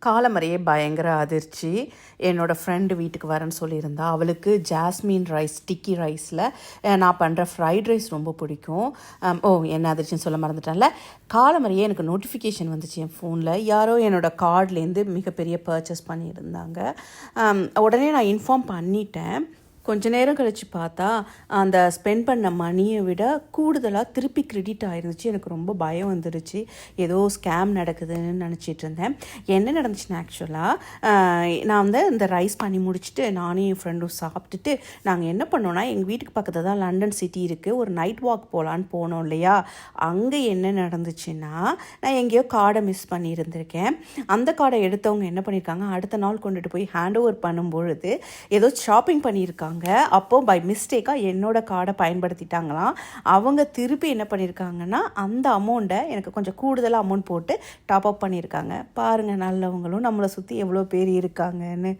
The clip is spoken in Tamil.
காலமறையே பயங்கர அதிர்ச்சி. என்னோடய ஃப்ரெண்டு வீட்டுக்கு வரேன்னு சொல்லியிருந்தா. அவளுக்கு ஜாஸ்மின் ரைஸ், ஸ்டிக்கி ரைஸில் நான் பண்ணுற ஃப்ரைட் ரைஸ் ரொம்ப பிடிக்கும். என்ன அதிர்ச்சின்னு சொல்ல மறந்துட்டேன்ல. காலமறையே எனக்கு நோட்டிஃபிகேஷன் வந்துச்சு என் ஃபோனில். யாரோ என்னோடய கார்ட்லேருந்து மிகப்பெரிய பர்ச்சேஸ் பண்ணியிருந்தாங்க. உடனே நான் இன்ஃபார்ம் பண்ணிட்டேன். கொஞ்ச நேரம் கழித்து பார்த்தா அந்த ஸ்பெண்ட் பண்ண மணியை விட கூடுதலாக திருப்பி கிரெடிட் ஆயிருந்துச்சு. எனக்கு ரொம்ப பயம் வந்துடுச்சு. ஏதோ ஸ்கேம் நடக்குதுன்னு நினச்சிட்டு இருந்தேன். என்ன நடந்துச்சுன்னா, ஆக்சுவலாக நான் வந்து இந்த ரைஸ் பண்ணி முடிச்சுட்டு நானும் என் ஃப்ரெண்டும் சாப்பிட்டுட்டு நாங்கள் என்ன பண்ணோன்னா, எங்கள் வீட்டுக்கு பக்கத்தில் தான் லண்டன் சிட்டி இருக்குது. ஒரு நைட் வாக் போகலான்னு போனோம் இல்லையா. அங்கே என்ன நடந்துச்சுன்னா, நான் எங்கேயோ கார்டை மிஸ் பண்ணியிருந்திருக்கேன். அந்த கார்டை எடுத்தவங்க என்ன பண்ணியிருக்காங்க, அடுத்த நாள் கொண்டுட்டு போய் ஹேண்ட் ஓவர் பண்ணும்பொழுது ஏதோ ஷாப்பிங் பண்ணியிருக்காங்க. அப்போது பை மிஸ்டேக்காக என்னோட கார்டை பயன்படுத்திட்டாங்களாம். அவங்க திருப்பி என்ன பண்ணியிருக்காங்கன்னா, அந்த அமௌண்ட்டை எனக்கு கொஞ்சம் கூடுதலாக அமௌண்ட் போட்டு டாப் அப் பண்ணியிருக்காங்க. பாருங்கள், நல்லவங்களும் நம்மளை சுற்றி எவ்வளோ பேர் இருக்காங்கன்னு.